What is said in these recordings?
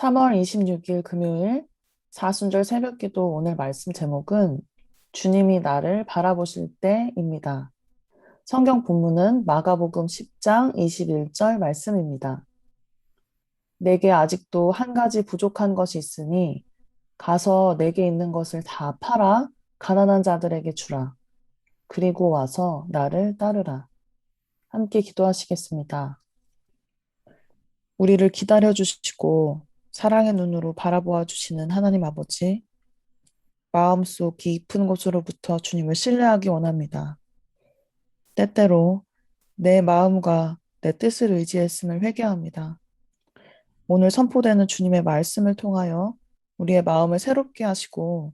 3월 26일 금요일 사순절 새벽기도 오늘 말씀 제목은 주님이 나를 바라보실 때입니다. 성경 본문은 마가복음 10장 21절 말씀입니다. 내게 아직도 한 가지 부족한 것이 있으니 가서 내게 있는 것을 다 팔아 가난한 자들에게 주라. 그리고 와서 나를 따르라. 함께 기도하시겠습니다. 우리를 기다려 주시고 사랑의 눈으로 바라보아 주시는 하나님 아버지, 마음속 깊은 곳으로부터 주님을 신뢰하기 원합니다. 때때로 내 마음과 내 뜻을 의지했음을 회개합니다. 오늘 선포되는 주님의 말씀을 통하여 우리의 마음을 새롭게 하시고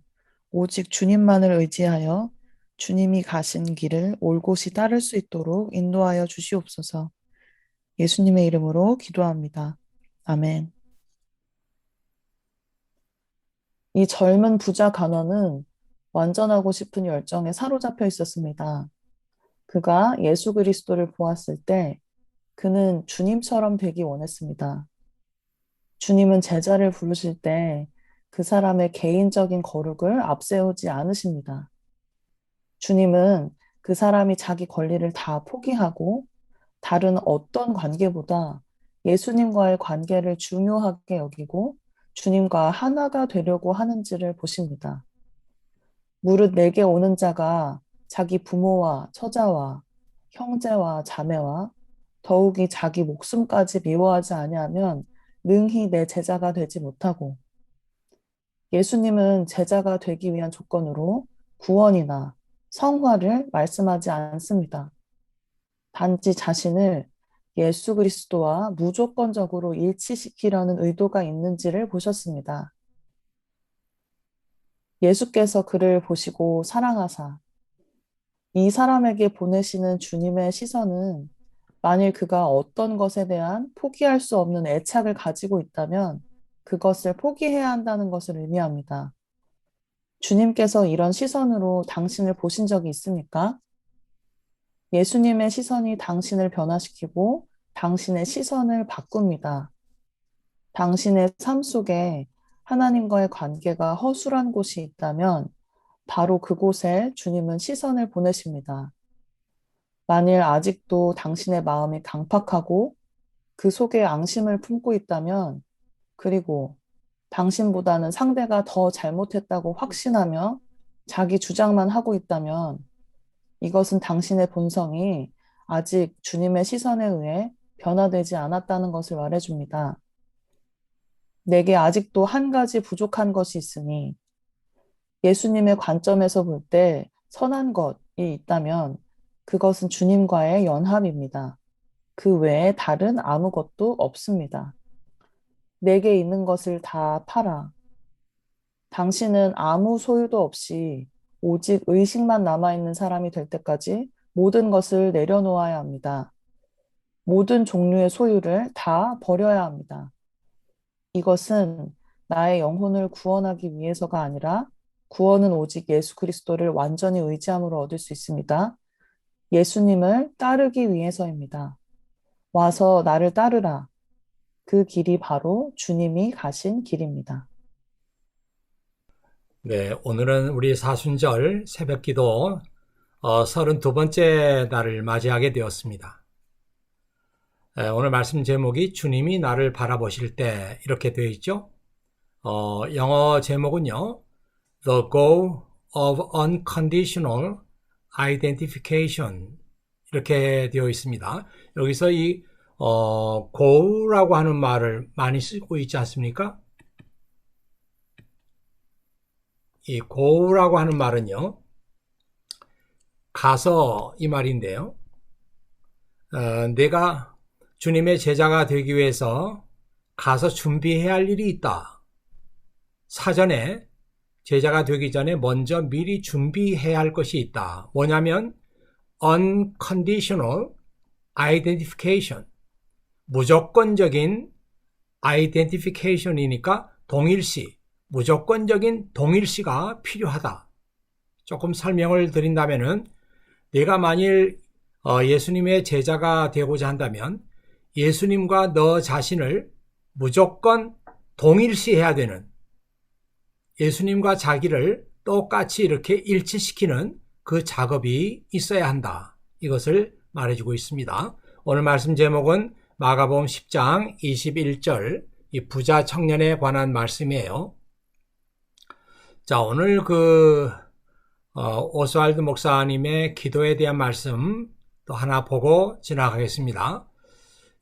오직 주님만을 의지하여 주님이 가신 길을 올곧이 따를 수 있도록 인도하여 주시옵소서. 예수님의 이름으로 기도합니다. 아멘. 이 젊은 부자 간원은 완전하고 싶은 열정에 사로잡혀 있었습니다. 그가 예수 그리스도를 보았을 때 그는 주님처럼 되기 원했습니다. 주님은 제자를 부르실 때 그 사람의 개인적인 거룩을 앞세우지 않으십니다. 주님은 그 사람이 자기 권리를 다 포기하고 다른 어떤 관계보다 예수님과의 관계를 중요하게 여기고 주님과 하나가 되려고 하는지를 보십니다. 무릇 내게 오는 자가 자기 부모와 처자와 형제와 자매와 더욱이 자기 목숨까지 미워하지 아니하면 능히 내 제자가 되지 못하고 예수님은 제자가 되기 위한 조건으로 구원이나 성화를 말씀하지 않습니다. 단지 자신을 예수 그리스도와 무조건적으로 일치시키려는 의도가 있는지를 보셨습니다. 예수께서 그를 보시고 사랑하사 이 사람에게 보내시는 주님의 시선은 만일 그가 어떤 것에 대한 포기할 수 없는 애착을 가지고 있다면 그것을 포기해야 한다는 것을 의미합니다. 주님께서 이런 시선으로 당신을 보신 적이 있습니까? 예수님의 시선이 당신을 변화시키고 당신의 시선을 바꿉니다. 당신의 삶 속에 하나님과의 관계가 허술한 곳이 있다면 바로 그곳에 주님은 시선을 보내십니다. 만일 아직도 당신의 마음이 강팍하고 그 속에 앙심을 품고 있다면, 그리고 당신보다는 상대가 더 잘못했다고 확신하며 자기 주장만 하고 있다면, 이것은 당신의 본성이 아직 주님의 시선에 의해 변화되지 않았다는 것을 말해줍니다. 내게 아직도 한 가지 부족한 것이 있으니, 예수님의 관점에서 볼 때 선한 것이 있다면, 그것은 주님과의 연합입니다. 그 외에 다른 아무것도 없습니다. 내게 있는 것을 다 팔아. 당신은 아무 소유도 없이 오직 의식만 남아있는 사람이 될 때까지 모든 것을 내려놓아야 합니다. 모든 종류의 소유를 다 버려야 합니다. 이것은 나의 영혼을 구원하기 위해서가 아니라 구원은 오직 예수 그리스도를 완전히 의지함으로 얻을 수 있습니다. 예수님을 따르기 위해서입니다. 와서 나를 따르라. 그 길이 바로 주님이 가신 길입니다. 네, 오늘은 우리 사순절 새벽기도 32번째 날을 맞이하게 되었습니다. 오늘 말씀 제목이 주님이 나를 바라보실 때 이렇게 되어 있죠. 영어 제목은요. The Goal of Unconditional Identification 이렇게 되어 있습니다. 여기서 이 goal라고 하는 말을 많이 쓰고 있지 않습니까? 이 go라고 하는 말은요. 가서 이 말인데요. 내가 주님의 제자가 되기 위해서 가서 준비해야 할 일이 있다. 사전에 제자가 되기 전에 먼저 미리 준비해야 할 것이 있다. 뭐냐면 unconditional identification. 무조건적인 identification이니까 동일시, 무조건적인 동일시가 필요하다. 조금 설명을 드린다면은 내가 만일 예수님의 제자가 되고자 한다면 예수님과 너 자신을 무조건 동일시해야 되는, 예수님과 자기를 똑같이 이렇게 일치시키는 그 작업이 있어야 한다. 이것을 말해주고 있습니다. 오늘 말씀 제목은 마가복음 10장 21절 이 부자 청년에 관한 말씀이에요. 자, 오늘 오스왈드 목사님의 기도에 대한 말씀 또 하나 보고 지나가겠습니다.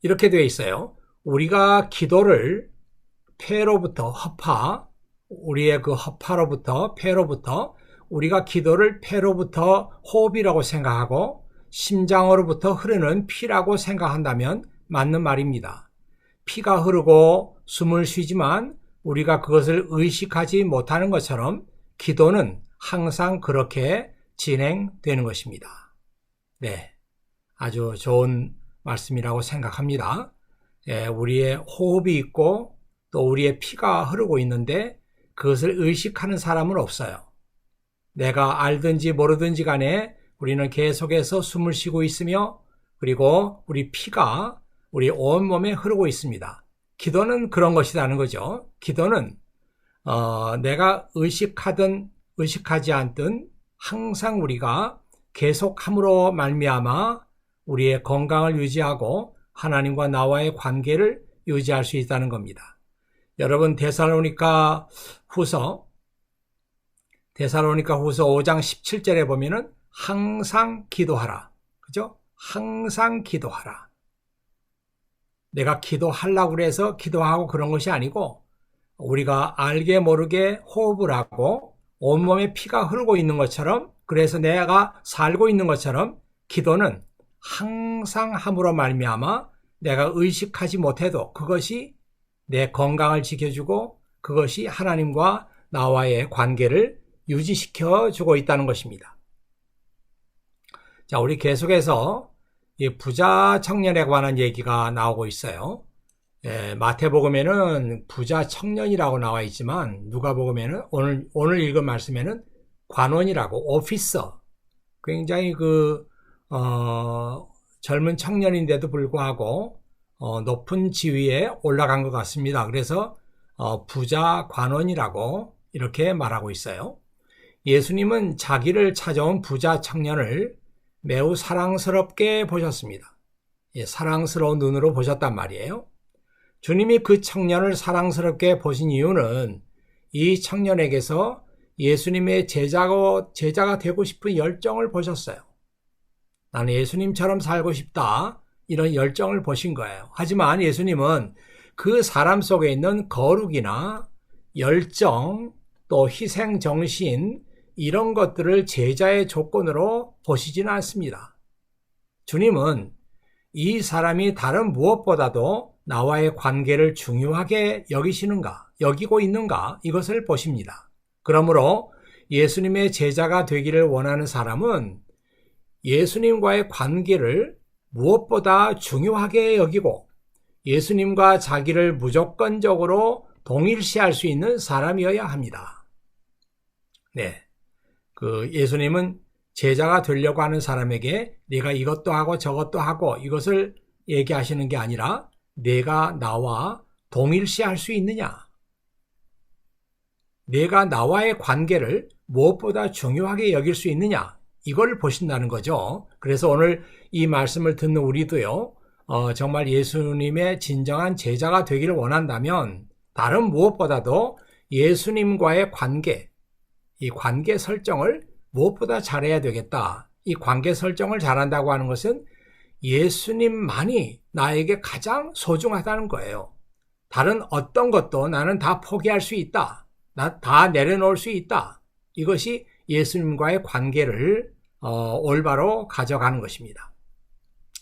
이렇게 되어 있어요. 우리가 기도를 폐로부터 우리의 그 허파로부터 폐로부터 우리가 기도를 폐로부터 호흡이라고 생각하고 심장으로부터 흐르는 피라고 생각한다면 맞는 말입니다. 피가 흐르고 숨을 쉬지만 우리가 그것을 의식하지 못하는 것처럼 기도는 항상 그렇게 진행되는 것입니다. 네, 아주 좋은 말씀이라고 생각합니다. 우리의 호흡이 있고 또 우리의 피가 흐르고 있는데 그것을 의식하는 사람은 없어요. 내가 알든지 모르든지 간에 우리는 계속해서 숨을 쉬고 있으며 그리고 우리 피가 우리 온몸에 흐르고 있습니다. 기도는 그런 것이라는 거죠. 기도는 내가 의식하든 의식하지 않든 항상 우리가 계속함으로 말미암아 우리의 건강을 유지하고 하나님과 나와의 관계를 유지할 수 있다는 겁니다. 여러분 데살로니가 후서 5장 17절에 보면은 항상 기도하라. 그죠? 항상 기도하라. 내가 기도하려고 그래서 기도하고 그런 것이 아니고 우리가 알게 모르게 호흡을 하고 온몸에 피가 흐르고 있는 것처럼 그래서 내가 살고 있는 것처럼 기도는 항상 함으로 말미암아 내가 의식하지 못해도 그것이 내 건강을 지켜주고 그것이 하나님과 나와의 관계를 유지시켜주고 있다는 것입니다. 자, 우리 계속해서 이 부자 청년에 관한 얘기가 나오고 있어요. 마태복음에는 부자 청년이라고 나와 있지만 누가복음에는 오늘 읽은 말씀에는 관원이라고 오피서, 굉장히 젊은 청년인데도 불구하고 높은 지위에 올라간 것 같습니다. 그래서 부자 관원이라고 이렇게 말하고 있어요. 예수님은 자기를 찾아온 부자 청년을 매우 사랑스럽게 보셨습니다. 사랑스러운 눈으로 보셨단 말이에요. 주님이 그 청년을 사랑스럽게 보신 이유는 이 청년에게서 예수님의 제자가 되고 싶은 열정을 보셨어요. 나는 예수님처럼 살고 싶다. 이런 열정을 보신 거예요. 하지만 예수님은 그 사람 속에 있는 거룩이나 열정, 또 희생정신, 이런 것들을 제자의 조건으로 보시지는 않습니다. 주님은 이 사람이 다른 무엇보다도 나와의 관계를 중요하게 여기고 있는가, 이것을 보십니다. 그러므로 예수님의 제자가 되기를 원하는 사람은 예수님과의 관계를 무엇보다 중요하게 여기고 예수님과 자기를 무조건적으로 동일시할 수 있는 사람이어야 합니다. 네. 예수님은 제자가 되려고 하는 사람에게 네가 이것도 하고 저것도 하고 이것을 얘기하시는 게 아니라 내가 나와 동일시할 수 있느냐, 내가 나와의 관계를 무엇보다 중요하게 여길 수 있느냐, 이걸 보신다는 거죠. 그래서 오늘 이 말씀을 듣는 우리도요, 정말 예수님의 진정한 제자가 되기를 원한다면 다른 무엇보다도 예수님과의 관계, 이 관계 설정을 무엇보다 잘해야 되겠다. 이 관계 설정을 잘한다고 하는 것은 예수님만이 나에게 가장 소중하다는 거예요. 다른 어떤 것도 나는 다 포기할 수 있다. 다 내려놓을 수 있다. 이것이 예수님과의 관계를 올바로 가져가는 것입니다.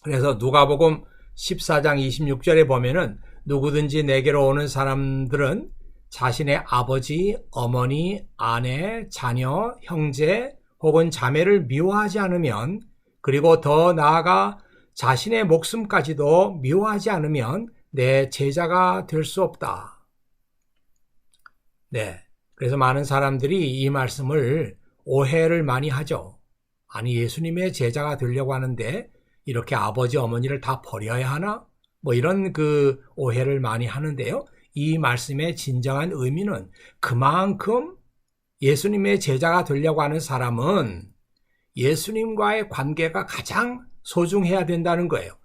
그래서 누가복음 14장 26절에 보면은 누구든지 내게로 오는 사람들은 자신의 아버지, 어머니, 아내, 자녀, 형제 혹은 자매를 미워하지 않으면, 그리고 더 나아가 자신의 목숨까지도 미워하지 않으면 내 제자가 될 수 없다. 네. 그래서 많은 사람들이 이 말씀을 오해를 많이 하죠. 아니, 예수님의 제자가 되려고 하는데 이렇게 아버지, 어머니를 다 버려야 하나? 뭐 이런 오해를 많이 하는데요. 이 말씀의 진정한 의미는 그만큼 예수님의 제자가 되려고 하는 사람은 예수님과의 관계가 가장 소중해야 된다는 거예요.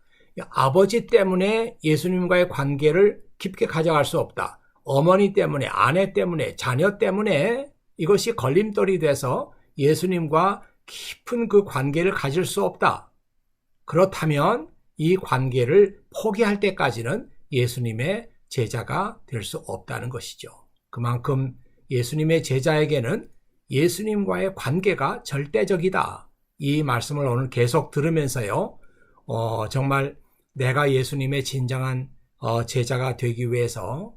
아버지 때문에 예수님과의 관계를 깊게 가져갈 수 없다. 어머니 때문에, 아내 때문에, 자녀 때문에 이것이 걸림돌이 돼서 예수님과 깊은 그 관계를 가질 수 없다. 그렇다면 이 관계를 포기할 때까지는 예수님의 제자가 될 수 없다는 것이죠. 그만큼 예수님의 제자에게는 예수님과의 관계가 절대적이다. 이 말씀을 오늘 계속 들으면서요, 정말 내가 예수님의 진정한 제자가 되기 위해서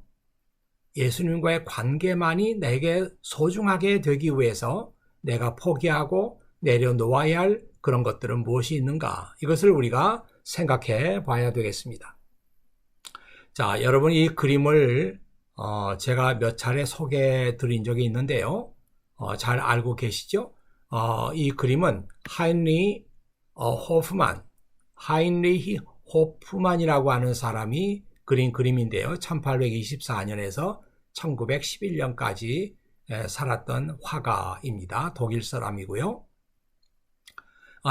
예수님과의 관계만이 내게 소중하게 되기 위해서 내가 포기하고 내려놓아야 할 그런 것들은 무엇이 있는가? 이것을 우리가 생각해 봐야 되겠습니다. 자, 여러분 이 그림을 제가 몇 차례 소개해 드린 적이 있는데요. 잘 알고 계시죠? 이 그림은 하인리히 호프만이라고 하는 사람이 그린 그림인데요. 1824년에서 1911년까지 살았던 화가입니다. 독일 사람이고요.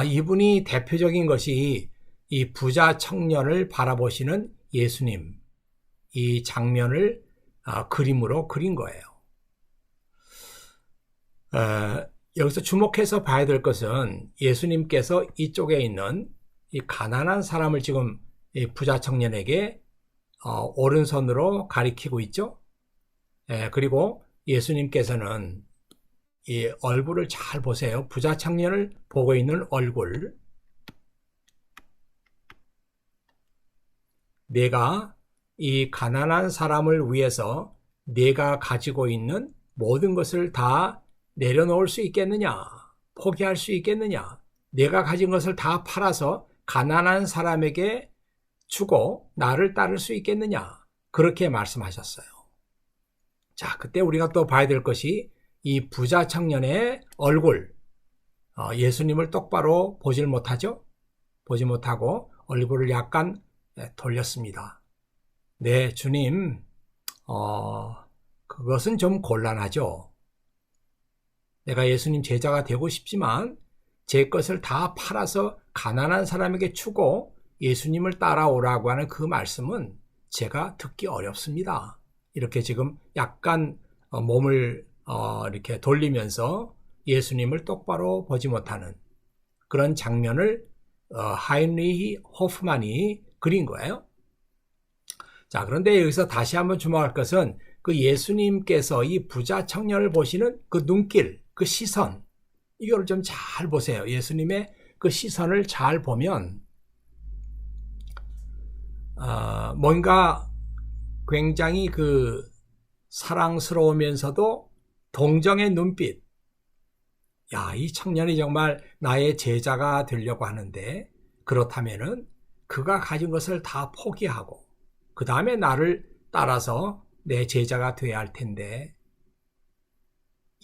이분이 대표적인 것이 이 부자 청년을 바라보시는 예수님, 이 장면을 그림으로 그린 거예요. 여기서 주목해서 봐야 될 것은 예수님께서 이쪽에 있는 이 가난한 사람을 지금 이 부자 청년에게 오른손으로 가리키고 있죠. 그리고 예수님께서는 이 얼굴을 잘 보세요. 부자 청년을 보고 있는 얼굴. 내가 이 가난한 사람을 위해서 내가 가지고 있는 모든 것을 다 내려놓을 수 있겠느냐? 포기할 수 있겠느냐? 내가 가진 것을 다 팔아서 가난한 사람에게 주고 나를 따를 수 있겠느냐? 그렇게 말씀하셨어요. 자, 그때 우리가 또 봐야 될 것이 이 부자 청년의 얼굴, 예수님을 똑바로 보질 못하죠? 보지 못하고 얼굴을 약간 돌렸습니다. 네, 주님, 그것은 좀 곤란하죠. 내가 예수님 제자가 되고 싶지만 제 것을 다 팔아서 가난한 사람에게 주고 예수님을 따라오라고 하는 그 말씀은 제가 듣기 어렵습니다. 이렇게 지금 약간 몸을 이렇게 돌리면서 예수님을 똑바로 보지 못하는 그런 장면을 하인리히 호프만이 그린 거예요. 자, 그런데 여기서 다시 한번 주목할 것은 그 예수님께서 이 부자 청년을 보시는 그 눈길, 그 시선, 이걸 좀 잘 보세요. 예수님의 그 시선을 잘 보면 뭔가 굉장히 그 사랑스러우면서도 동정의 눈빛. 야, 이 청년이 정말 나의 제자가 되려고 하는데 그렇다면은 그가 가진 것을 다 포기하고 그 다음에 나를 따라서 내 제자가 되어야 할 텐데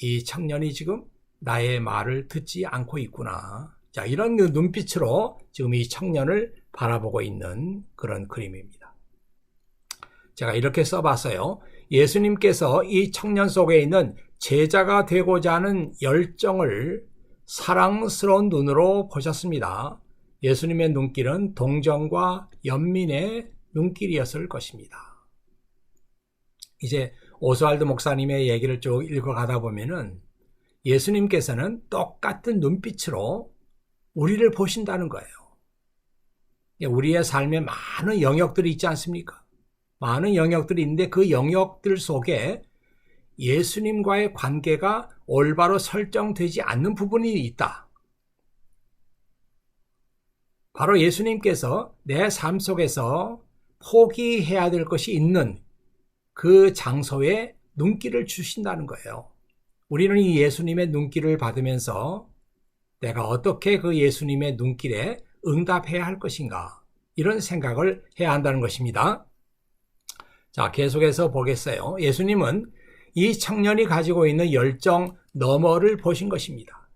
이 청년이 지금 나의 말을 듣지 않고 있구나. 자, 이런 눈빛으로 지금 이 청년을 바라보고 있는 그런 그림입니다. 제가 이렇게 써봤어요. 예수님께서 이 청년 속에 있는 제자가 되고자 하는 열정을 사랑스러운 눈으로 보셨습니다. 예수님의 눈길은 동정과 연민의 눈길이었을 것입니다. 이제 오스왈드 목사님의 얘기를 쭉 읽어가다 보면은 예수님께서는 똑같은 눈빛으로 우리를 보신다는 거예요. 우리의 삶에 많은 영역들이 있지 않습니까? 많은 영역들이 있는데 그 영역들 속에 예수님과의 관계가 올바로 설정되지 않는 부분이 있다. 바로 예수님께서 내 삶 속에서 포기해야 될 것이 있는 그 장소에 눈길을 주신다는 거예요. 우리는 이 예수님의 눈길을 받으면서 내가 어떻게 그 예수님의 눈길에 응답해야 할 것인가, 이런 생각을 해야 한다는 것입니다. 자, 계속해서 보겠어요. 예수님은 이 청년이 가지고 있는 열정 너머를 보신 것입니다.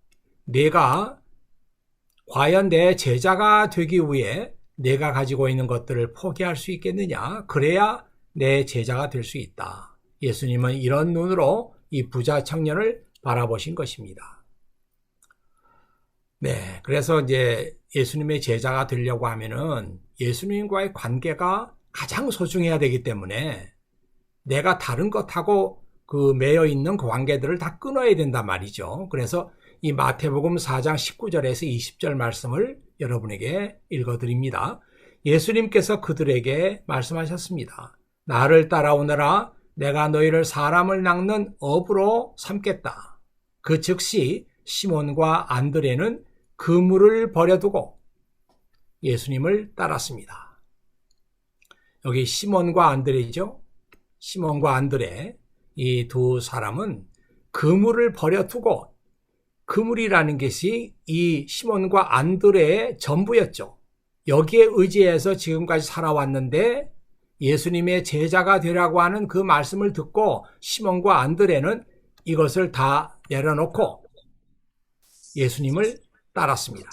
내가 과연 내 제자가 되기 위해 내가 가지고 있는 것들을 포기할 수 있겠느냐? 그래야 내 제자가 될 수 있다. 예수님은 이런 눈으로 이 부자 청년을 바라보신 것입니다. 네, 그래서 이제 예수님의 제자가 되려고 하면은 예수님과의 관계가 가장 소중해야 되기 때문에 내가 다른 것하고 그 매여 있는 그 관계들을 다 끊어야 된단 말이죠. 그래서 이 마태복음 4장 19절에서 20절 말씀을 여러분에게 읽어드립니다. 예수님께서 그들에게 말씀하셨습니다. 나를 따라오너라. 내가 너희를 사람을 낚는 어부로 삼겠다. 그 즉시 시몬과 안드레는 그물을 버려두고 예수님을 따랐습니다. 여기 시몬과 안드레죠. 시몬과 안드레, 이 두 사람은 그물을 버려두고, 그물이라는 것이 이 시몬과 안드레의 전부였죠. 여기에 의지해서 지금까지 살아왔는데 예수님의 제자가 되라고 하는 그 말씀을 듣고 시몬과 안드레는 이것을 다 내려놓고 예수님을 따랐습니다.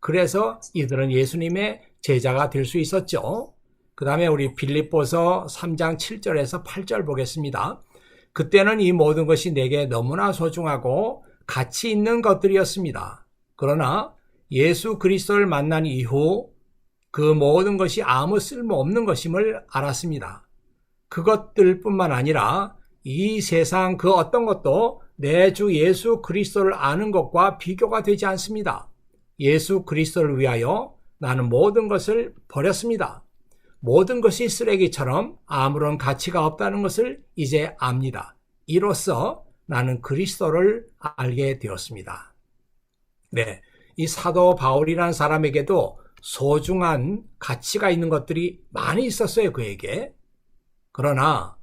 그래서 이들은 예수님의 제자가 될 수 있었죠. 그 다음에 우리 빌립보서 3장 7절에서 8절 보겠습니다. 그때는 이 모든 것이 내게 너무나 소중하고 가치 있는 것들이었습니다. 그러나 예수 그리스도를 만난 이후 그 모든 것이 아무 쓸모없는 것임을 알았습니다. 그것들뿐만 아니라 이 세상 그 어떤 것도 내 주 예수 그리스도를 아는 것과 비교가 되지 않습니다. 예수 그리스도를 위하여 나는 모든 것을 버렸습니다. 모든 것이 쓰레기처럼 아무런 가치가 없다는 것을 이제 압니다. 이로써 나는 그리스도를 알게 되었습니다. 네, 이 사도 바울이라는 사람에게도 소중한 가치가 있는 것들이 많이 있었어요, 그에게. 그러나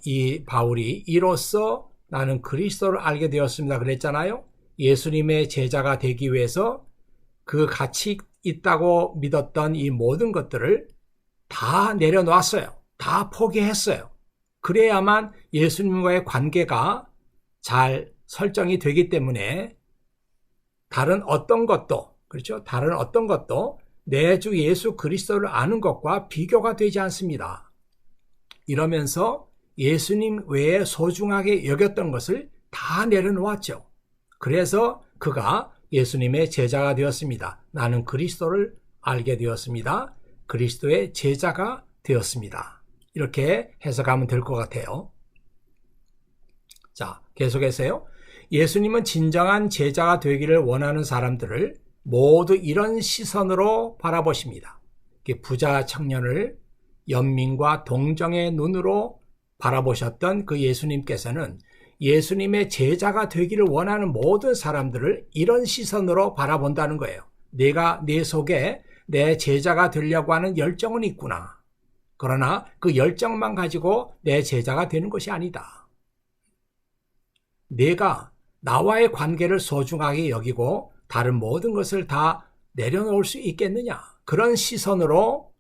이 바울이 이로써 나는 그리스도를 알게 되었습니다 그랬잖아요. 예수님의 제자가 되기 위해서 그 가치 있다고 믿었던 이 모든 것들을 다 내려놓았어요. 다 포기했어요. 그래야만 예수님과의 관계가 잘 설정이 되기 때문에 다른 어떤 것도, 그렇죠? 다른 어떤 것도 내 주 예수 그리스도를 아는 것과 비교가 되지 않습니다. 이러면서 예수님 외에 소중하게 여겼던 것을 다 내려놓았죠. 그래서 그가 예수님의 제자가 되었습니다. 나는 그리스도를 알게 되었습니다. 그리스도의 제자가 되었습니다. 이렇게 해석하면 될 것 같아요. 자, 계속해서요. 예수님은 진정한 제자가 되기를 원하는 사람들을 모두 이런 시선으로 바라보십니다. 부자 청년을 연민과 동정의 눈으로 바라보셨던 그 예수님께서는 예수님의 제자가 되기를 원하는 모든 사람들을 이런 시선으로 바라본다는 거예요. 내가 내 속에 내 제자가 되려고 하는 열정은 있구나. 그러나 그 열정만 가지고 내 제자가 되는 것이 아니다. 내가 나와의 관계를 소중하게 여기고 다른 모든 것을 다 내려놓을 수 있겠느냐. 그런 시선으로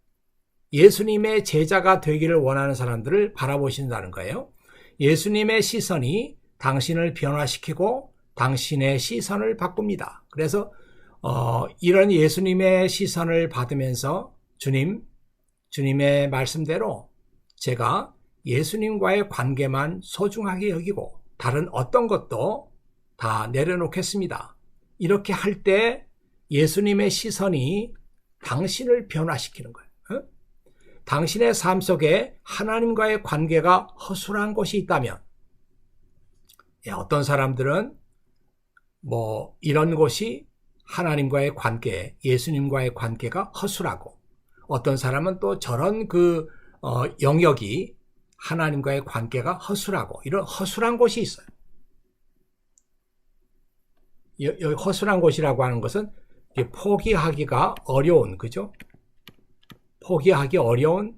예수님의 제자가 되기를 원하는 사람들을 바라보신다는 거예요. 예수님의 시선이 당신을 변화시키고 당신의 시선을 바꿉니다. 그래서 이런 예수님의 시선을 받으면서 주님의 말씀대로 제가 예수님과의 관계만 소중하게 여기고 다른 어떤 것도 다 내려놓겠습니다. 이렇게 할 때 예수님의 시선이 당신을 변화시키는 거예요. 당신의 삶 속에 하나님과의 관계가 허술한 곳이 있다면, 어떤 사람들은 이런 곳이 하나님과의 관계, 예수님과의 관계가 허술하고, 어떤 사람은 또 저런 영역이 하나님과의 관계가 허술하고, 이런 허술한 곳이 있어요. 여기 허술한 곳이라고 하는 것은 포기하기가 어려운, 그죠? 포기하기 어려운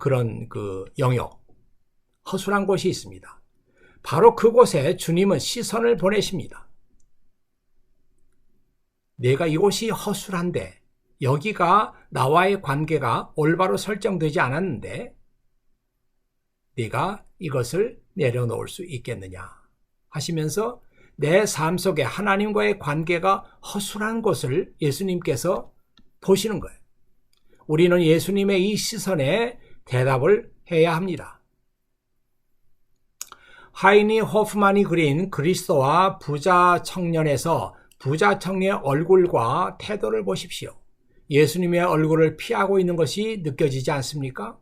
그런 영역, 허술한 곳이 있습니다. 바로 그곳에 주님은 시선을 보내십니다. 내가 이곳이 허술한데, 여기가 나와의 관계가 올바로 설정되지 않았는데 네가 이것을 내려놓을 수 있겠느냐 하시면서 내 삶 속에 하나님과의 관계가 허술한 곳을 예수님께서 보시는 거예요. 우리는 예수님의 이 시선에 대답을 해야 합니다. 하이니 호프만이 그린 그리스도와 부자 청년에서 부자 청년의 얼굴과 태도를 보십시오. 예수님의 얼굴을 피하고 있는 것이 느껴지지 않습니까?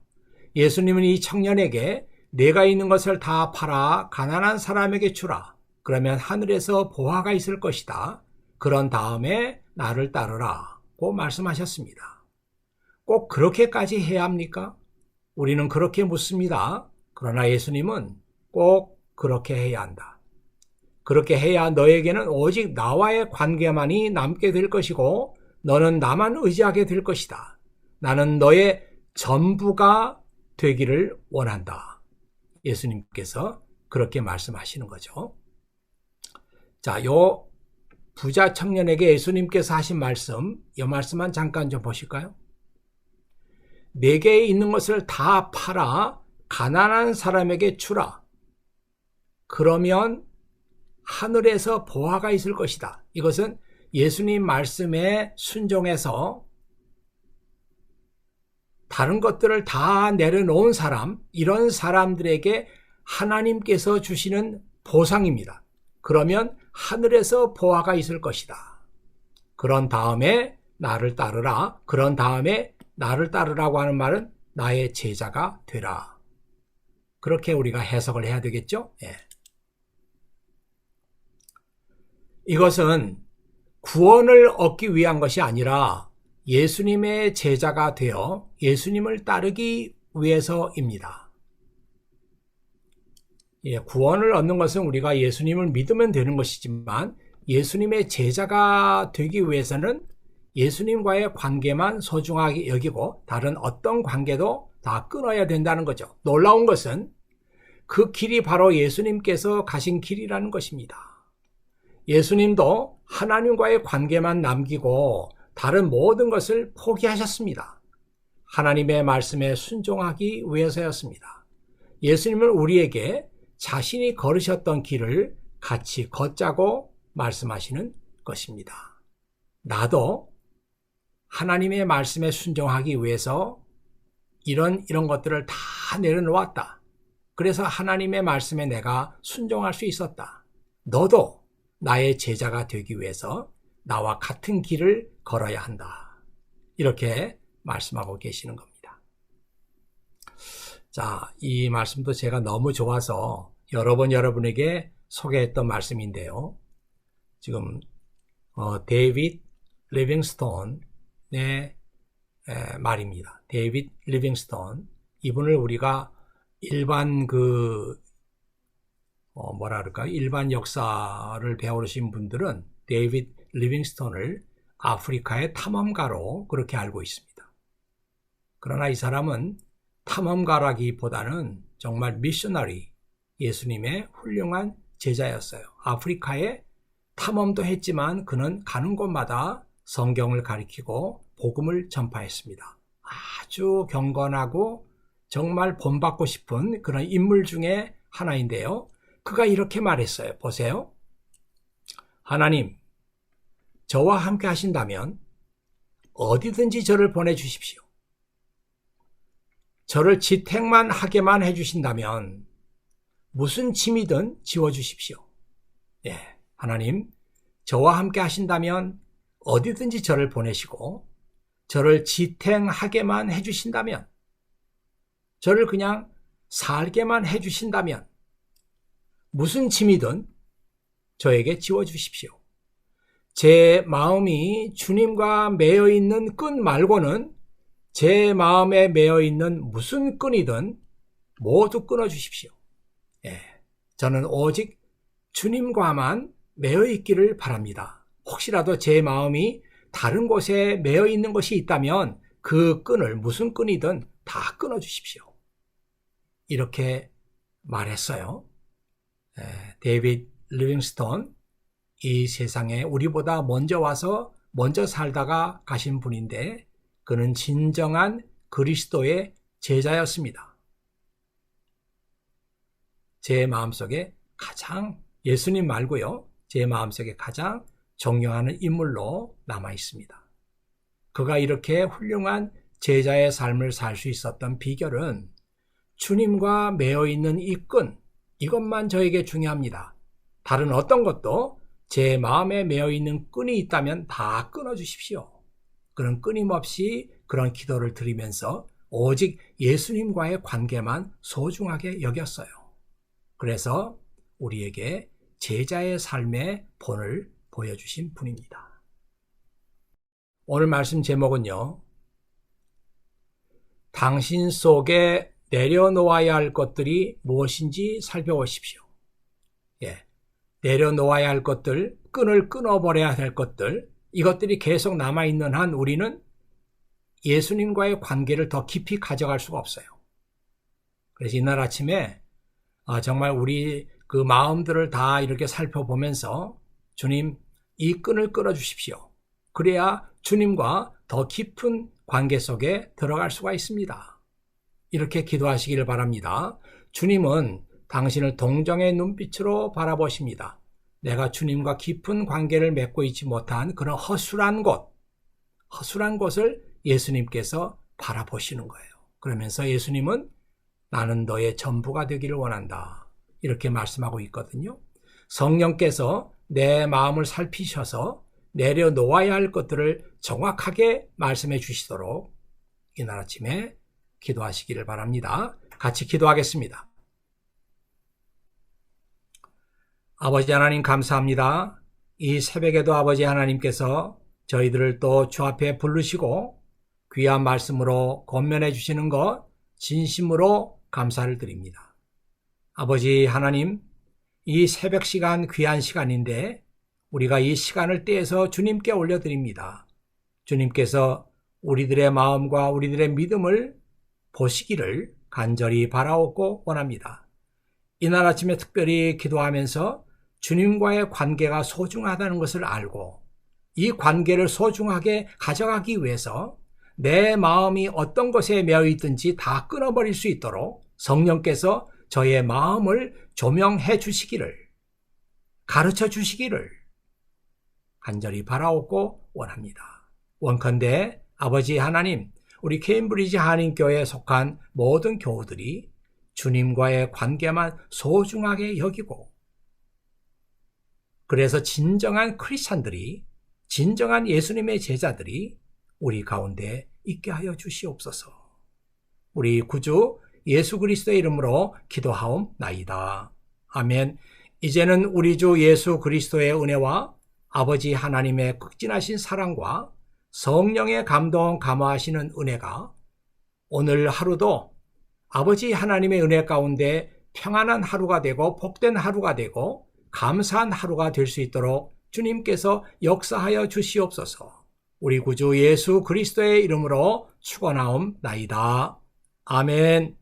예수님은 이 청년에게 내가 있는 것을 다 팔아 가난한 사람에게 주라. 그러면 하늘에서 보화가 있을 것이다. 그런 다음에 나를 따르라고 말씀하셨습니다. 꼭 그렇게까지 해야 합니까? 우리는 그렇게 묻습니다. 그러나 예수님은 꼭 그렇게 해야 한다. 그렇게 해야 너에게는 오직 나와의 관계만이 남게 될 것이고 너는 나만 의지하게 될 것이다. 나는 너의 전부가 되기를 원한다. 예수님께서 그렇게 말씀하시는 거죠. 자, 요 부자 청년에게 예수님께서 하신 말씀, 이 말씀만 잠깐 좀 보실까요? 내게 있는 것을 다 팔아 가난한 사람에게 주라. 그러면 하늘에서 보화가 있을 것이다. 이것은 예수님 말씀에 순종해서 다른 것들을 다 내려놓은 사람, 이런 사람들에게 하나님께서 주시는 보상입니다. 그러면 하늘에서 보화가 있을 것이다. 그런 다음에 나를 따르라. 그런 다음에 나를 따르라고 하는 말은 나의 제자가 되라. 그렇게 우리가 해석을 해야 되겠죠? 예. 이것은 구원을 얻기 위한 것이 아니라 예수님의 제자가 되어 예수님을 따르기 위해서입니다. 예, 구원을 얻는 것은 우리가 예수님을 믿으면 되는 것이지만 예수님의 제자가 되기 위해서는 예수님과의 관계만 소중하게 여기고 다른 어떤 관계도 다 끊어야 된다는 거죠. 놀라운 것은 그 길이 바로 예수님께서 가신 길이라는 것입니다. 예수님도 하나님과의 관계만 남기고 다른 모든 것을 포기하셨습니다. 하나님의 말씀에 순종하기 위해서였습니다. 예수님은 우리에게 자신이 걸으셨던 길을 같이 걷자고 말씀하시는 것입니다. 나도 하나님의 말씀에 순종하기 위해서 이런 것들을 다 내려놓았다. 그래서 하나님의 말씀에 내가 순종할 수 있었다. 너도 나의 제자가 되기 위해서 나와 같은 길을 걸어야 한다. 이렇게 말씀하고 계시는 겁니다. 자, 이 말씀도 제가 너무 좋아서 여러 번 여러분에게 소개했던 말씀인데요. 지금 데이빗 리빙스톤의 말입니다. 데이빗 리빙스톤, 이분을 우리가 일반 일반 역사를 배우신 분들은 데이빗 리빙스톤을 아프리카의 탐험가로 그렇게 알고 있습니다. 그러나 이 사람은 탐험가라기보다는 정말 미셔너리, 예수님의 훌륭한 제자였어요. 아프리카에 탐험도 했지만 그는 가는 곳마다 성경을 가리키고 복음을 전파했습니다. 아주 경건하고 정말 본받고 싶은 그런 인물 중에 하나인데요. 그가 이렇게 말했어요. 보세요. 하나님, 저와 함께 하신다면 어디든지 저를 보내주십시오. 저를 지택만 하게만 해주신다면 무슨 짐이든 지워주십시오. 예, 하나님, 저와 함께 하신다면 어디든지 저를 보내시고 저를 지탱하게만 해주신다면, 저를 그냥 살게만 해주신다면 무슨 짐이든 저에게 지워주십시오. 제 마음이 주님과 매여 있는 끈 말고는 제 마음에 매여 있는 무슨 끈이든 모두 끊어주십시오. 예, 저는 오직 주님과만 매여 있기를 바랍니다. 혹시라도 제 마음이 다른 곳에 매여 있는 것이 있다면 그 끈을 무슨 끈이든 다 끊어주십시오. 이렇게 말했어요. 데이빗 리빙스톤, 이 세상에 우리보다 먼저 와서 먼저 살다가 가신 분인데 그는 진정한 그리스도의 제자였습니다. 제 마음속에 가장, 예수님 말고요, 제 마음속에 가장 존경하는 인물로 남아 있습니다. 그가 이렇게 훌륭한 제자의 삶을 살 수 있었던 비결은 주님과 매어 있는 이 끈, 이것만 저에게 중요합니다. 다른 어떤 것도 제 마음에 매어 있는 끈이 있다면 다 끊어주십시오. 그런 끊임없이 그런 기도를 드리면서 오직 예수님과의 관계만 소중하게 여겼어요. 그래서 우리에게 제자의 삶의 본을 보여주신 분입니다. 오늘 말씀 제목은요, 당신 속에 내려놓아야 할 것들이 무엇인지 살펴보십시오. 예, 내려놓아야 할 것들, 끈을 끊어버려야 할 것들, 이것들이 계속 남아있는 한 우리는 예수님과의 관계를 더 깊이 가져갈 수가 없어요. 그래서 이날 아침에 정말 우리 그 마음들을 다 이렇게 살펴보면서 주님, 이 끈을 끊어주십시오. 그래야 주님과 더 깊은 관계 속에 들어갈 수가 있습니다. 이렇게 기도하시기를 바랍니다. 주님은 당신을 동정의 눈빛으로 바라보십니다. 내가 주님과 깊은 관계를 맺고 있지 못한 그런 허술한 곳을 예수님께서 바라보시는 거예요. 그러면서 예수님은 나는 너의 전부가 되기를 원한다. 이렇게 말씀하고 있거든요. 성령께서 내 마음을 살피셔서 내려놓아야 할 것들을 정확하게 말씀해 주시도록 이날 아침에 기도하시기를 바랍니다. 같이 기도하겠습니다. 아버지 하나님 감사합니다. 이 새벽에도 아버지 하나님께서 저희들을 또 주 앞에 부르시고 귀한 말씀으로 권면해 주시는 것 진심으로 감사를 드립니다. 아버지 하나님, 이 새벽 시간 귀한 시간인데 우리가 이 시간을 떼서 주님께 올려드립니다. 주님께서 우리들의 마음과 우리들의 믿음을 보시기를 간절히 바라옵고 원합니다. 이날 아침에 특별히 기도하면서 주님과의 관계가 소중하다는 것을 알고 이 관계를 소중하게 가져가기 위해서 내 마음이 어떤 것에 매여 있든지 다 끊어버릴 수 있도록 성령께서 저의 마음을 조명해 주시기를, 가르쳐 주시기를 간절히 바라옵고 원합니다. 원컨대 아버지 하나님, 우리 케임브리지 한인교회에 속한 모든 교우들이 주님과의 관계만 소중하게 여기고, 그래서 진정한 크리스찬들이, 진정한 예수님의 제자들이 우리 가운데 있게 하여 주시옵소서. 우리 구주 예수 그리스도의 이름으로 기도하옵나이다. 아멘. 이제는 우리 주 예수 그리스도의 은혜와 아버지 하나님의 극진하신 사랑과 성령의 감동 감화하시는 은혜가 오늘 하루도 아버지 하나님의 은혜 가운데 평안한 하루가 되고 복된 하루가 되고 감사한 하루가 될 수 있도록 주님께서 역사하여 주시옵소서. 우리 구주 예수 그리스도의 이름으로 축원하옵나이다. 아멘.